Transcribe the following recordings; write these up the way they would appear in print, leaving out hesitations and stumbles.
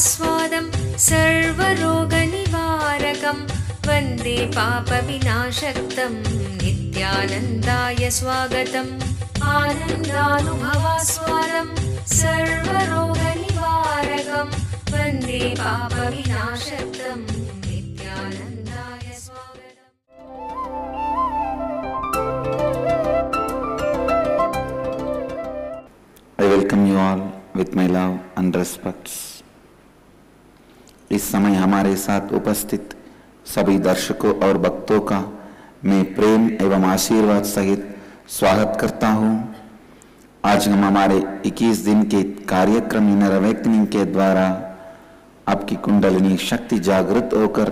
स्वादं सर्वरोगनिवारकं वन्दे पापविनाशक्तं नित्यानन्दाय स्वागतम् आनन्दानुभवास्वादं सर्वरोगनिवारकं वन्दे पापविनाशक्तं नित्यानन्दाय स्वागतम्। I welcome you all with my love and respects. इस समय हमारे साथ उपस्थित सभी दर्शकों और भक्तों का मैं प्रेम एवं आशीर्वाद सहित स्वागत करता हूँ। आज हम हमारे 21 दिन के कार्यक्रम इनर अवेकनिंग के द्वारा आपकी कुंडलिनी शक्ति जागृत होकर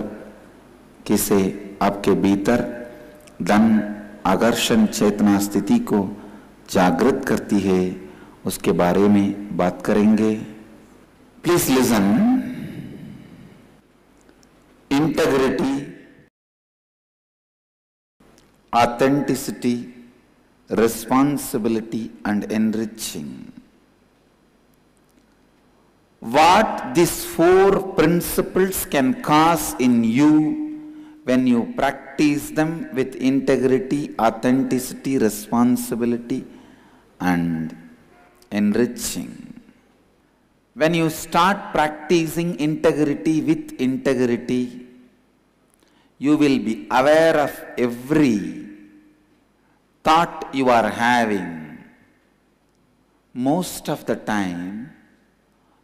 किसे आपके भीतर धन आकर्षण चेतना स्थिति को जागृत करती है उसके बारे में बात करेंगे। Please listen. Integrity, authenticity, responsibility and enriching. What these four principles can cause in you when you practice them with integrity, authenticity, responsibility and enriching. When you start practicing integrity with integrity, you will be aware of every thought you are having. Most of the time,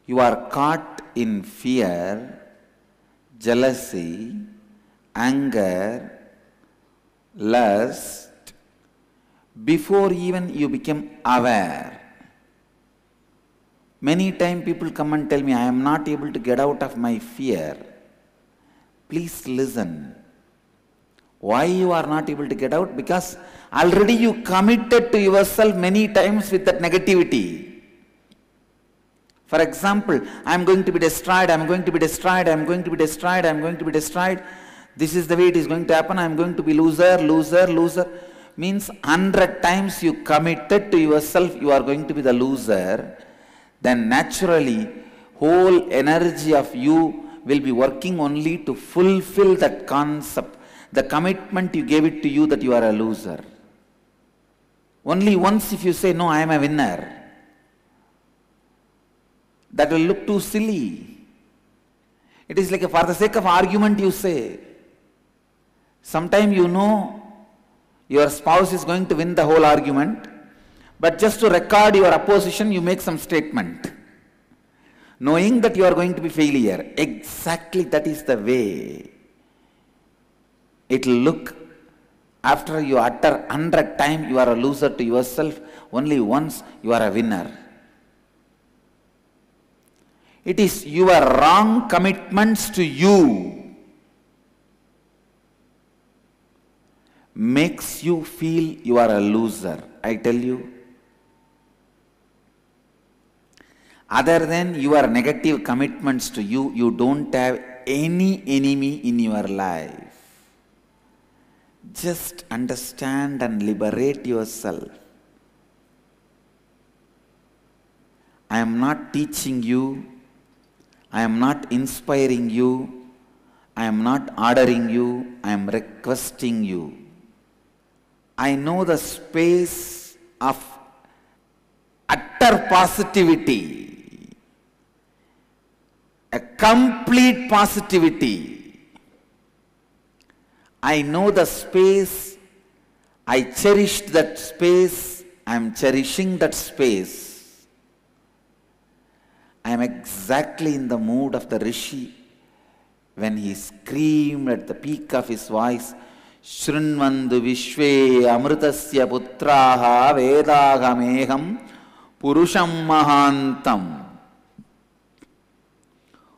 you are caught in fear, jealousy, anger, lust, before even you become aware. Many times people come and tell me, I am not able to get out of my fear. Please listen. Why you are not able to get out? Because already you committed to yourself many times with that negativity. For example, I am going to be destroyed, I am going to be destroyed, I am going to be destroyed, I am going to be destroyed. This is the way it is going to happen. I am going to be loser, loser, loser. Means 100 times you committed to yourself you are going to be the loser. Then naturally whole energy of you will be working only to fulfill that concept. The commitment you gave it to you that you are a loser. Only once if you say, no, I am a winner, that will look too silly. It is like for the sake of argument you say. Sometime you know your spouse is going to win the whole argument, but just to record your opposition you make some statement, knowing that you are going to be failure. Exactly that is the way it will look after you utter 100 times you are a loser to yourself, only once you are a winner. It is your wrong commitments to you makes you feel you are a loser. I tell you. Other than your negative commitments to you, you don't have any enemy in your life. Just understand and liberate yourself. I am not teaching you, I am not inspiring you, I am not ordering you, I am requesting you. I know the space of utter positivity, a complete positivity. I know the space, I cherished that space, I am cherishing that space. I am exactly in the mood of the Rishi when he screamed at the peak of his voice, Shrinvandu Vishve Amritasya Putraha Vedagameham Purusham Mahantam.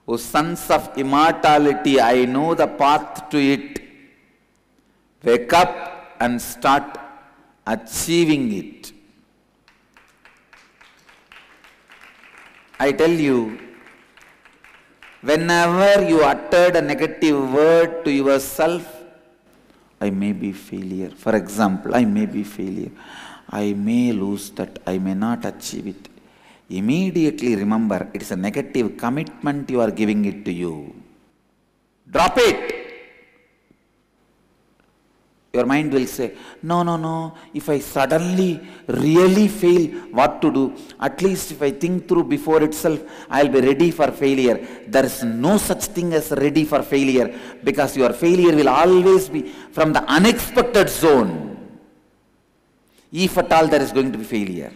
O sons of immortality, I know the path to it. Wake up and start achieving it. I tell you, whenever you uttered a negative word to yourself, I may be failure. For example, I may be failure. I may lose that. I may not achieve it. immediately remember it is a negative commitment you are giving it to you. Drop it. Your mind will say, no, if I suddenly really fail, what to do? At least if I think through before itself, I will be ready for failure. There is no such thing as ready for failure, because your failure will always be from the unexpected zone. If at all there is going to be failure.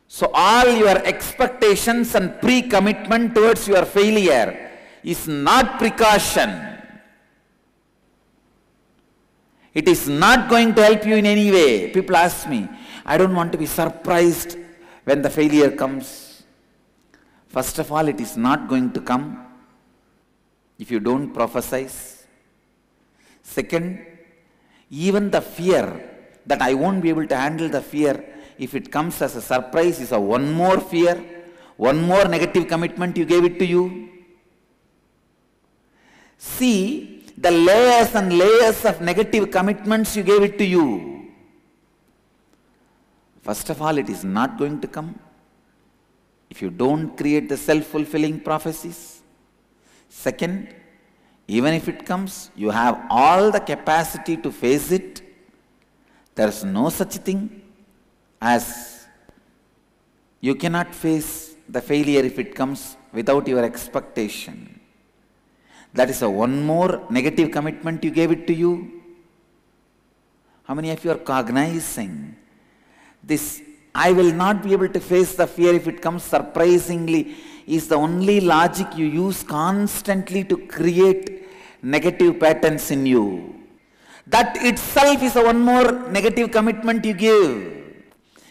So all your expectations and pre-commitment towards your failure is not precaution. It is not going to help you in any way. People ask me, I don't want to be surprised when the failure comes. First of all, it is not going to come if you don't prophesize. Second, even the fear that I won't be able to handle the fear, if it comes as a surprise, is a one more fear, one more negative commitment you gave it to you. See the layers and layers of negative commitments you gave it to you. First of all, it is not going to come if you don't create the self-fulfilling prophecies. Second, even if it comes, you have all the capacity to face it. There is no such thing as you cannot face the failure if it comes without your expectation. That is a one more negative commitment you gave it to you. How many of you are cognizing this? I will not be able to face the fear if it comes surprisingly is the only logic you use constantly to create negative patterns in you. That itself is a one more negative commitment you give.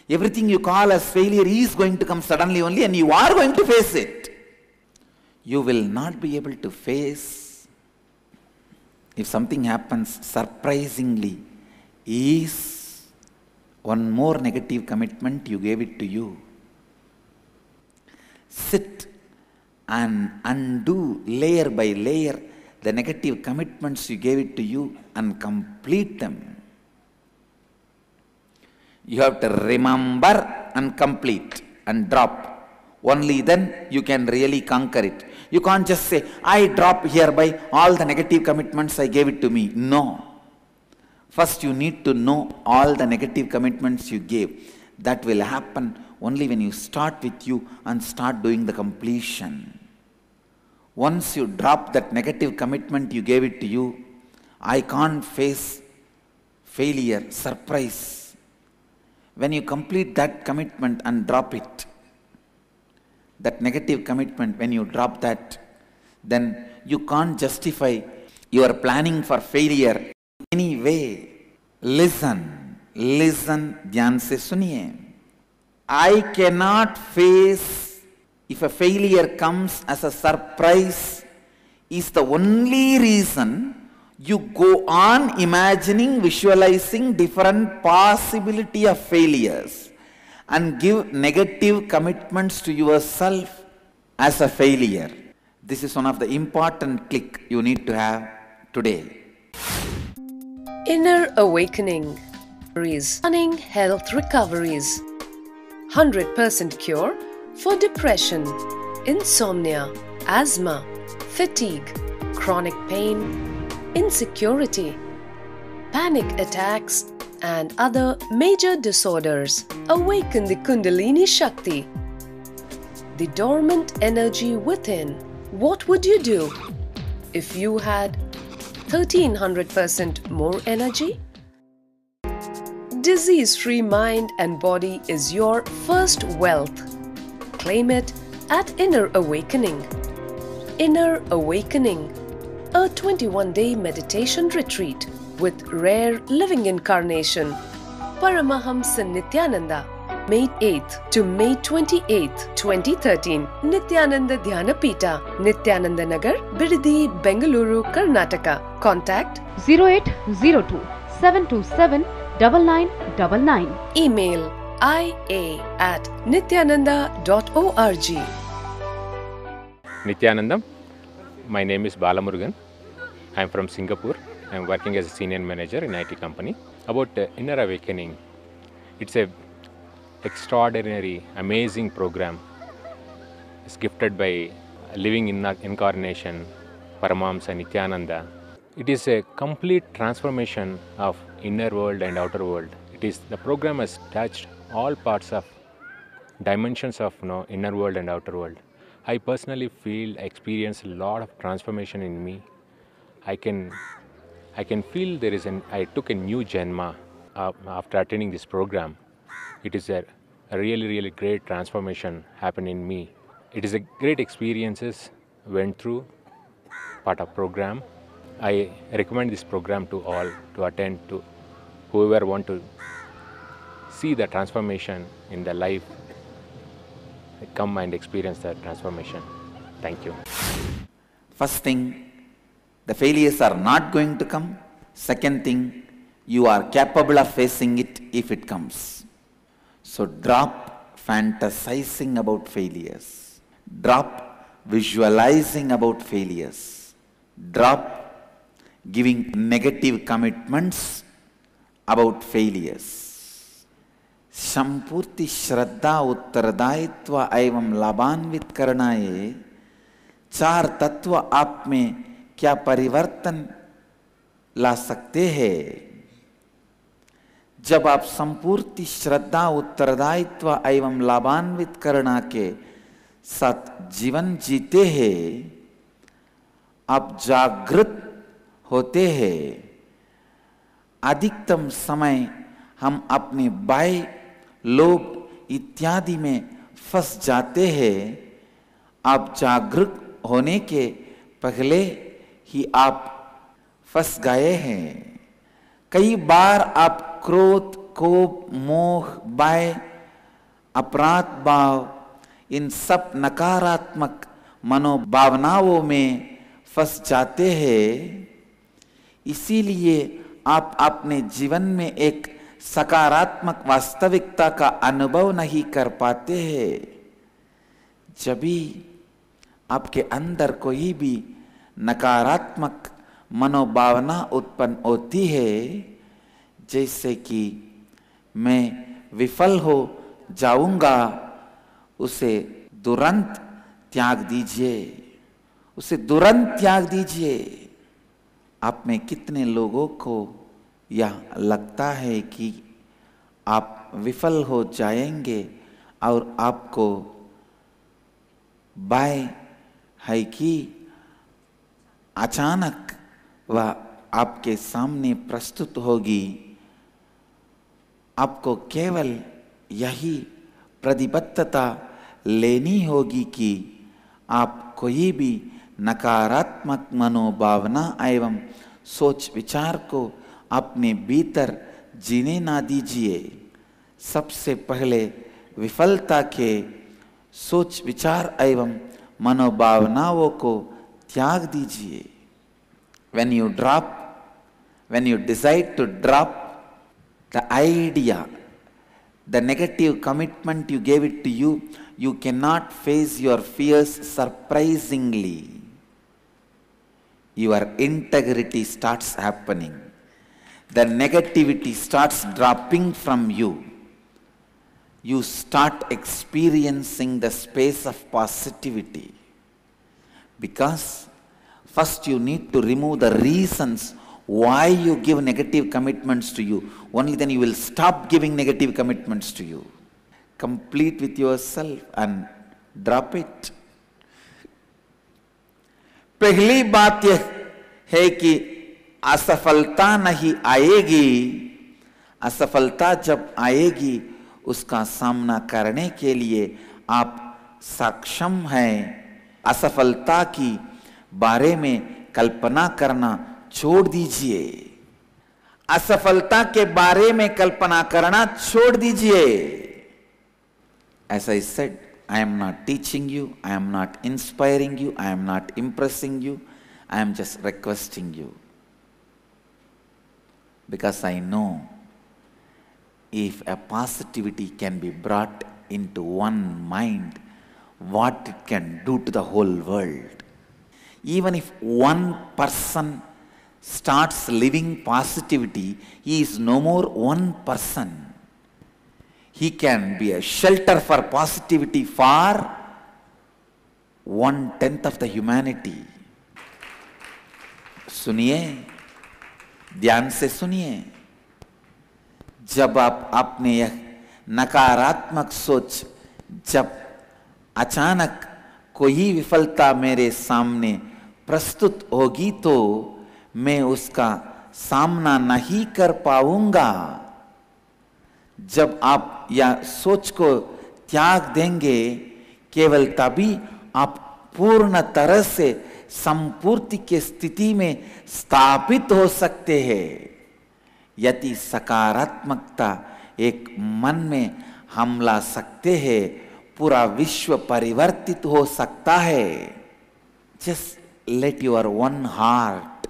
Everything you call as failure is going to come suddenly only, and you are going to face it. You will not be able to face if something happens surprisingly is one more negative commitment you gave it to you. Sit and undo layer by layer the negative commitments you gave it to you and complete them. You have to remember and complete and drop. Only then you can really conquer it. You can't just say, I drop hereby all the negative commitments I gave it to me. No. First you need to know all the negative commitments you gave. That will happen only when you start with you and start doing the completion. Once you drop that negative commitment you gave it to you, I can't face failure, surprise. When you complete that commitment and drop it, that negative commitment, when you drop that, then you can't justify your planning for failure in any way. Listen, dhyan se suniye. I cannot face if a failure comes as a surprise is the only reason you go on imagining, visualizing different possibility of failures and give negative commitments to yourself as a failure. This is one of the important click you need to have today. Inner awakening. Running health recoveries. 100% cure for depression, insomnia, asthma, fatigue, chronic pain, insecurity, panic attacks, and other major disorders. Awaken the Kundalini Shakti, the dormant energy within. What would you do if you had 1300% more energy? Disease-free mind and body is your first wealth. Claim it at Inner Awakening. Inner Awakening, a 21-day meditation retreat with rare living incarnation, Paramahamsa Nithyananda, May 8th to May 28th, 2013, Nithyananda Dhyana-Pita, Nithyananda Nagar, Bidadi, Bengaluru, Karnataka. Contact 0802 727 9999. Email ia@nithyananda.org. Nithyanandam. My name is Balamurugan. I am from Singapore. I am working as a senior manager in IT company. About inner awakening, it's a extraordinary, amazing program. It's gifted by living incarnation, Paramahamsa Nithyananda. It is a complete transformation of inner world and outer world. The program has touched all parts of dimensions of inner world and outer world. I personally experience a lot of transformation in me. I can feel I took a new Janma after attending this program. It is a really, really great transformation happened in me. It is a great experiences went through part of program. I recommend this program to all to attend, to whoever want to see the transformation in their life. Come and experience that transformation. Thank you. First thing, the failures are not going to come. Second thing, you are capable of facing it if it comes. So drop fantasizing about failures. Drop visualizing about failures. Drop giving negative commitments about failures. संपूर्ति श्रद्धा उत्तरदायित्व एवं लाभान्वित करनाए चार तत्व आप में क्या परिवर्तन ला सकते हैं। जब आप संपूर्ति श्रद्धा उत्तरदायित्व एवं लाभान्वित करना के साथ जीवन जीते हैं, आप जागृत होते हैं। अधिकतम समय हम अपने बाय लोभ इत्यादि में फंस जाते हैं। आप जागरूक होने के पहले ही आप फंस गए हैं। कई बार आप क्रोध, कोप, मोह, भय, अपराध भाव, इन सब नकारात्मक मनोभावनाओं में फंस जाते हैं। इसीलिए आप अपने जीवन में एक सकारात्मक वास्तविकता का अनुभव नहीं कर पाते हैं। जब भी आपके अंदर कोई भी नकारात्मक मनोभावना उत्पन्न होती है, जैसे कि मैं विफल हो जाऊंगा, उसे तुरंत त्याग दीजिए। उसे तुरंत त्याग दीजिए। आप में कितने लोगों को यह लगता है कि आप विफल हो जाएंगे और आपको भय है कि अचानक वह आपके सामने प्रस्तुत होगी। आपको केवल यही प्रतिबद्धता लेनी होगी कि आप कोई भी नकारात्मक मनोभावना एवं सोच विचार को अपने भीतर जीने ना दीजिए। सबसे पहले विफलता के सोच विचार एवं मनोभावनाओं को त्याग दीजिए। When you decide to drop the idea, the negative commitment you gave it to you, you cannot face your fears surprisingly. Your integrity starts happening. The negativity starts dropping from you. You start experiencing the space of positivity. Because first you need to remove the reasons why you give negative commitments to you. Only then you will stop giving negative commitments to you. Complete with yourself and drop it. पहली बात यह है कि असफलता नहीं आएगी। असफलता जब आएगी उसका सामना करने के लिए आप सक्षम हैं। असफलता की बारे में कल्पना करना छोड़ दीजिए। असफलता के बारे में कल्पना करना छोड़ दीजिए। As I said, I am not teaching you, I am not inspiring you, I am not impressing you, I am just requesting you. Because I know if a positivity can be brought into one mind, what it can do to the whole world. Even if one person starts living positivity, he is no more one person. He can be a shelter for positivity for 1/10 of the humanity. सुनिए, ध्यान से सुनिए। जब आप अपने यह नकारात्मक सोच, जब अचानक कोई विफलता मेरे सामने प्रस्तुत होगी तो मैं उसका सामना नहीं कर पाऊंगा। जब आप यह सोच को त्याग देंगे, केवल तभी आप पूर्ण तरह से संपूर्ति की स्थिति में स्थापित हो सकते हैं। यदि सकारात्मकता एक मन में हमला सकते हैं, पूरा विश्व परिवर्तित हो सकता है। Just let your one heart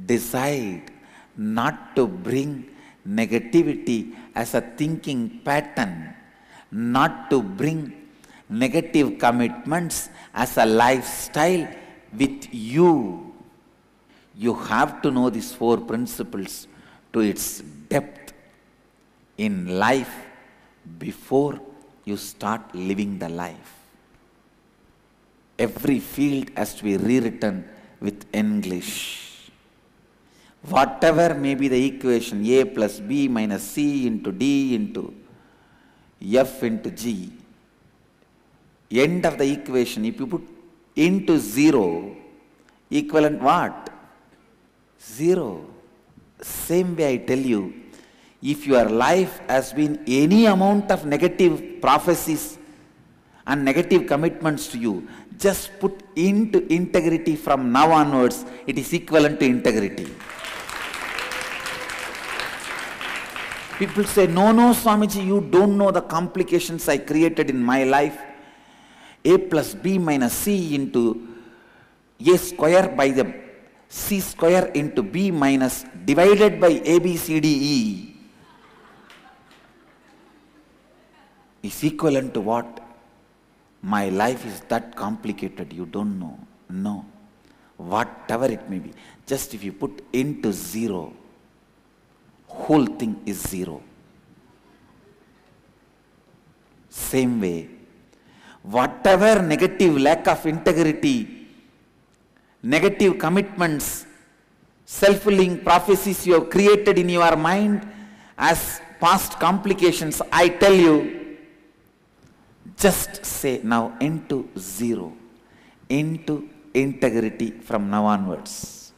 decide not to bring negativity as a thinking pattern, not to bring negative commitments as a lifestyle with you. You have to know these 4 principles to its depth in life before you start living the life. Every field has to be rewritten with English. Whatever may be the equation, A plus B minus C into D into F into G, end of the equation, if you put into 0, equivalent what? 0. Same way I tell you, if your life has been any amount of negative prophecies and negative commitments to you, just put into integrity from now onwards, it is equivalent to integrity. People say, no, Swamiji, you don't know the complications I created in my life. A plus B minus C into A square by the C square into B minus divided by A, B, C, D, E is equivalent to what? My life is that complicated, you don't know. No. Whatever it may be, just if you put into 0, whole thing is 0. Same way, whatever negative lack of integrity, negative commitments, self-fulfilling prophecies you have created in your mind as past complications, I tell you, just say now into 0, into integrity from now onwards.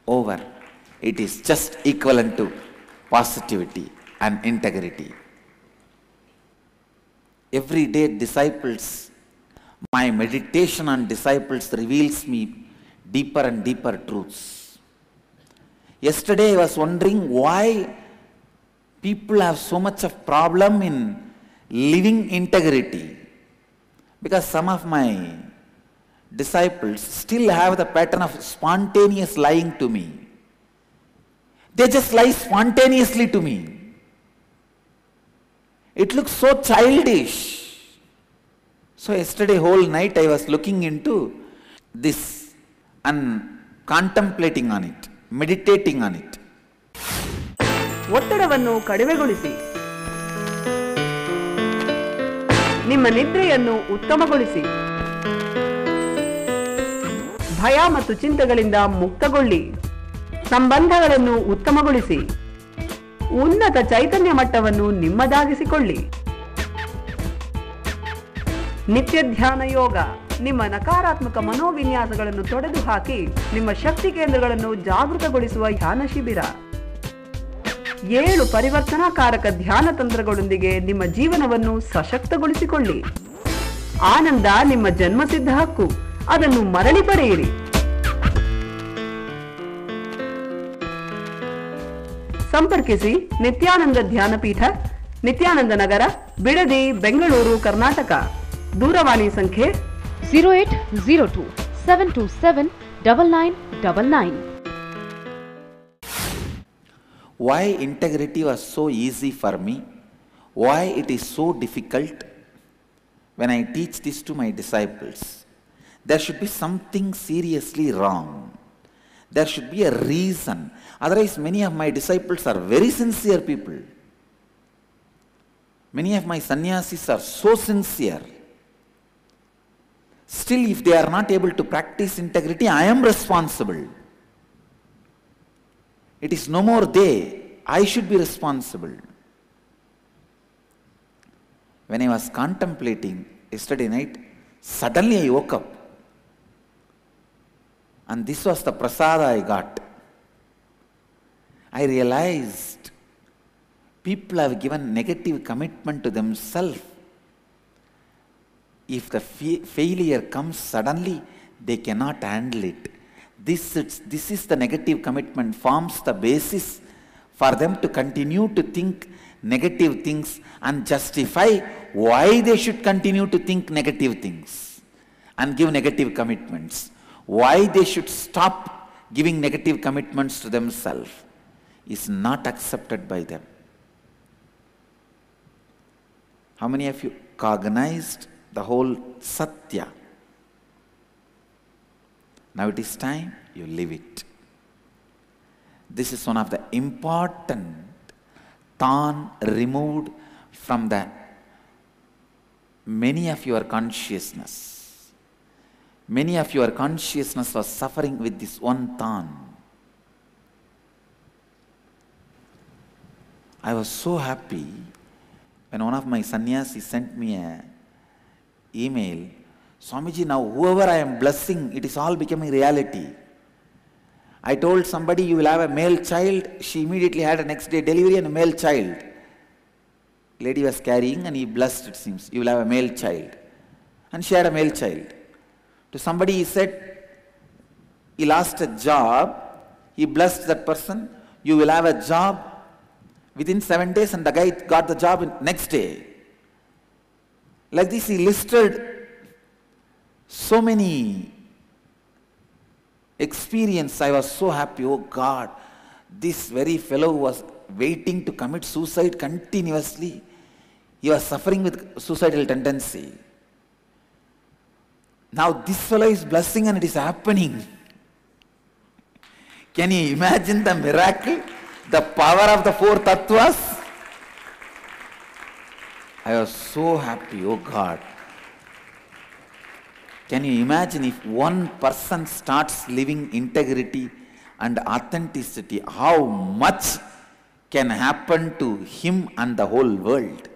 Over. It is just equivalent to positivity and integrity. Every day, disciples, my meditation on disciples reveals me deeper and deeper truths. Yesterday I was wondering why people have so much of problem in living integrity. Because some of my disciples still have the pattern of spontaneous lying to me. They just lie spontaneously to me. It looks so childish. So yesterday whole night I was looking into this and contemplating on it, meditating on it. ಒತ್ತಡವನ್ನು ಕಡಿಮೆಗೊಳಿಸಿ, ನಿಮ್ಮ ನಿದ್ರೆಯನ್ನು ಉತ್ತಮಗೊಳಿಸಿ, ಭಯ ಮತ್ತು ಚಿಂತೆಗಳಿಂದ ಮುಕ್ತಗೊಳ್ಳಿ, ಸಂಬಂಧಗಳನ್ನು ಉತ್ತಮಗೊಳಿಸಿ, ಉನ್ನತ ಚೈತನ್ಯ ಮಟ್ಟವನ್ನು ನಿಮ್ಮದಾಗಿಸಿಕೊಳ್ಳಿ. ನಿತ್ಯ ಧ್ಯಾನ ಯೋಗ ನಿಮ್ಮ ನಕಾರಾತ್ಮಕ ಮನೋವಿನ್ಯಾಸಗಳನ್ನು ತೊಡೆದು ಹಾಕಿ ನಿಮ್ಮ ಶಕ್ತಿ ಕೇಂದ್ರಗಳನ್ನು ಜಾಗೃತಗೊಳಿಸುವ ಧ್ಯಾನ ಶಿಬಿರ. 7 ಪರಿವರ್ತನಾಕಾರಕ ಧ್ಯಾನ ತಂತ್ರಗಳೊಂದಿಗೆ ನಿಮ್ಮ ಜೀವನವನ್ನು ಸಶಕ್ತಗೊಳಿಸಿಕೊಳ್ಳಿ. ಆನಂದ ನಿಮ್ಮ ಜನ್ಮಸಿದ್ಧ ಹಕ್ಕು, ಅದನ್ನು ಮರಳಿ ಪಡೆಯಿರಿ. ಸಂಪರ್ಕಿಸಿ ನಿತ್ಯಾನಂದ ಧ್ಯಾನಪೀಠ, ನಿತ್ಯಾನಂದ ನಗರ, ಬಿಡದಿ, ಬೆಂಗಳೂರು, ಕರ್ನಾಟಕ. ದೂರವಾಣಿ ಸಂಖ್ಯೆ 0802 727 9999. Why integrity was so easy for me? Why it is so difficult? When I teach this to my disciples, there should be something seriously wrong. There should be a reason. Otherwise, many of my disciples are very sincere people. Many of my sannyasis are so sincere. Still, if they are not able to practice integrity, I am responsible. It is no more they, I should be responsible. When I was contemplating yesterday night, suddenly I woke up. And this was the prasada I got. I realized people have given negative commitment to themselves. If the failure comes suddenly, they cannot handle it. This is the negative commitment, forms the basis for them to continue to think negative things and justify why they should continue to think negative things and give negative commitments. Why they should stop giving negative commitments to themselves is not accepted by them. How many of you cognized the whole Satya? Now it is time you live it. This is one of the important tan removed from the many of your consciousness. Many of your consciousness was suffering with this one tan. I was so happy when one of my sannyasis sent me an email, Swamiji, now whoever I am blessing, it is all becoming reality. I told somebody you will have a male child. She immediately had a next day delivery and a male child. Lady was carrying and he blessed, it seems, you will have a male child. And she had a male child. To somebody he said, he lost a job. He blessed that person. You will have a job within 7 days, and the guy got the job next day. Like this he listed so many experience. I was so happy. Oh God, this very fellow was waiting to commit suicide continuously. He was suffering with suicidal tendency. Now this fellow is blessing and it is happening. Can you imagine the miracle? The power of the four tattvas? I was so happy. Oh God. Can you imagine if one person starts living integrity and authenticity, how much can happen to him and the whole world?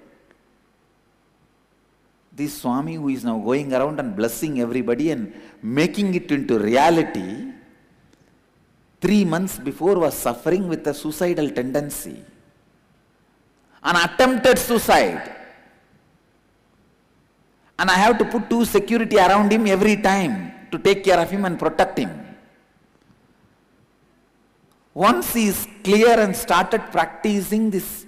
This Swami who is now going around and blessing everybody and making it into reality, 3 months before was suffering with a suicidal tendency. An attempted suicide. And I have to put 2 security around him every time to take care of him and protect him. Once he is clear and started practicing this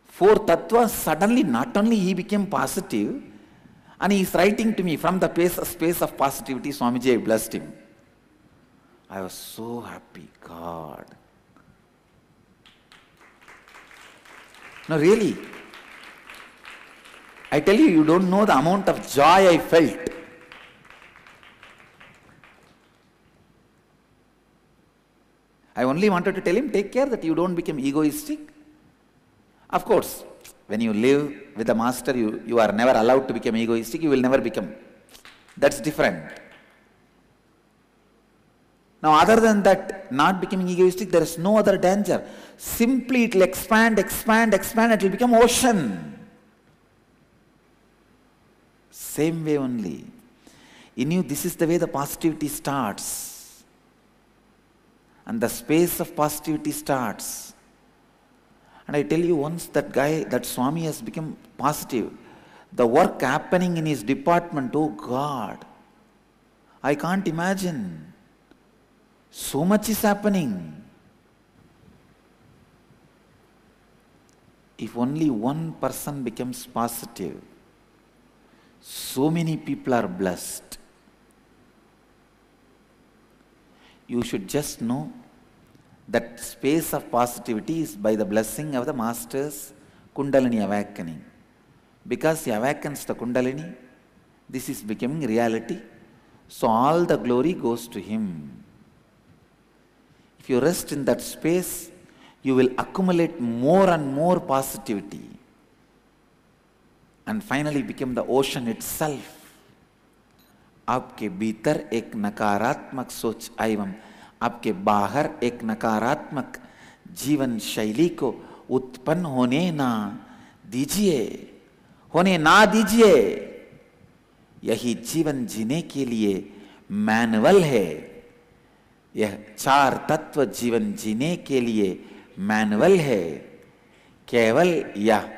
4 tattvas, suddenly not only he became positive, and he is writing to me from the space of positivity, Swamiji, I blessed him. I was so happy, God. No, really. I tell you, you don't know the amount of joy I felt. I only wanted to tell him, take care that you don't become egoistic. Of course, when you live with the master, you are never allowed to become egoistic. You will never become. That's different. Now, other than that, not becoming egoistic, there is no other danger. Simply it will expand, expand, expand, it will become ocean. Same way only. In you, this is the way the positivity starts. And the space of positivity starts. And I tell you, once that guy, that Swami has become positive, the work happening in his department, oh God, I can't imagine. So much is happening. If only one person becomes positive, so many people are blessed. You should just know that space of positivity is by the blessing of the Master's Kundalini awakening. Because he awakens the Kundalini, this is becoming reality. So all the glory goes to him. If you rest in that space, you will accumulate more and more positivity and finally become the ocean itself. आपके भीतर एक नकारात्मक सोच एवं आपके बाहर एक नकारात्मक जीवन शैली को उत्पन्न होने ना दीजिए। यही जीवन जीने के लिए मैनुअल है। यह 4 तत्व जीवन जीने के लिए मैनुअल है। केवल यह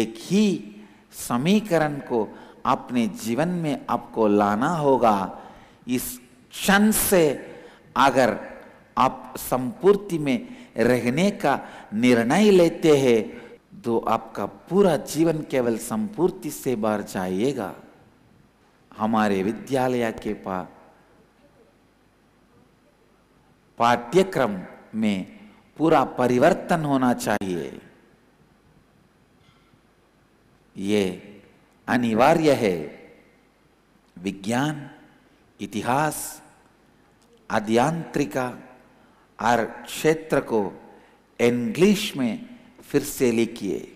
एक ही समीकरण को अपने जीवन में आपको लाना होगा। इस क्षण से अगर आप संपूर्ति में रहने का निर्णय लेते हैं तो आपका पूरा जीवन केवल संपूर्ति से भर जाएगा। हमारे विद्यालय के पाठ्यक्रम में पूरा परिवर्तन होना चाहिए। ये अनिवार्य है। विज्ञान, इतिहास, अभियांत्रिका और क्षेत्र को इंग्लिश में फिर से लिखिए।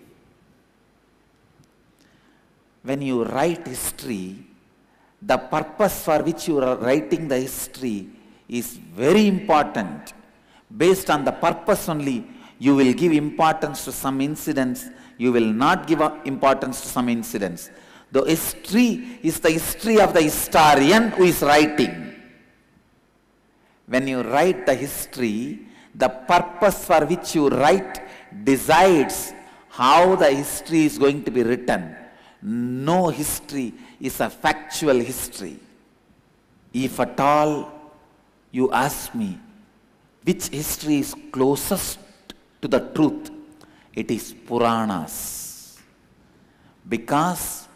When you write history, the purpose for which you are writing the history is very important. Based on the purpose only, you will give importance to some incidents, you will not give importance to some incidents. The history is the history of the historian who is writing. When you write the history, the purpose for which you write decides how the history is going to be written. No history is a factual history. If at all you ask me which history is closest to the truth, it is Puranas. Because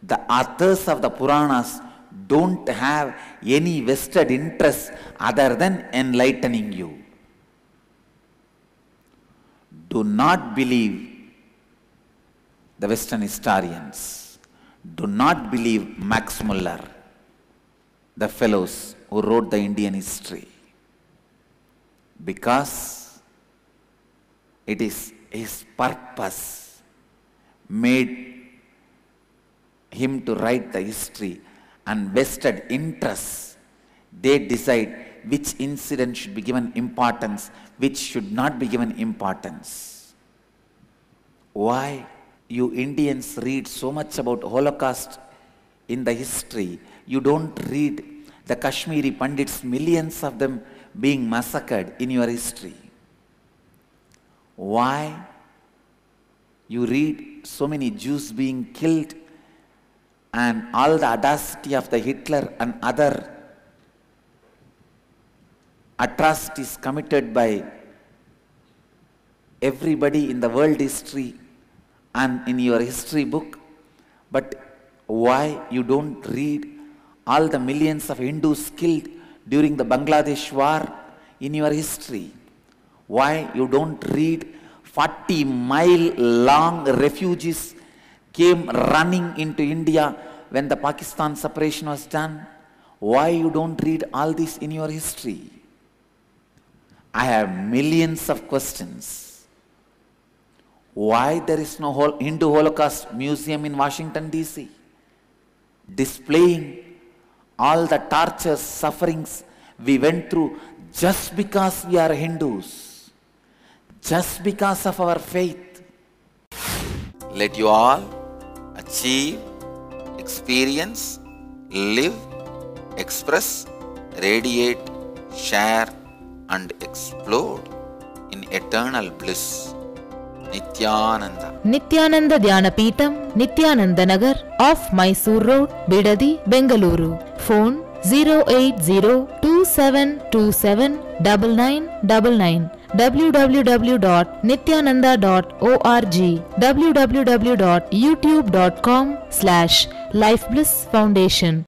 the authors of the Puranas don't have any vested interest other than enlightening you. Do not believe the Western historians. Do not believe Max Muller, the fellows who wrote the Indian history, because it is his purpose made him to write the history, and vested interests, they decide which incident should be given importance, which should not be given importance. Why you Indians read so much about Holocaust in the history? You don't read the Kashmiri Pandits, millions of them being massacred in your history. Why you read so many Jews being killed and all the audacity of the Hitler and other atrocities committed by everybody in the world history and in your history book? But why you don't read all the millions of Hindus killed during the Bangladesh war in your history? Why you don't read 40-mile long refugees came running into India when the Pakistan separation was done? Why you don't read all this in your history? I have millions of questions. Why there is no Hindu Holocaust Museum in Washington DC displaying all the tortures, sufferings we went through just because we are Hindus, just because of our faith? Let you all achieve, experience, live, express, radiate, share and explode in eternal bliss. Nithyananda. Nithyananda Dhyanapitham, Nithyananda Nagar, off Mysore Road, Bidadi, Bengaluru. Phone 08027279999. www.nithyananda.org. www.youtube.com/Life Bliss Foundation.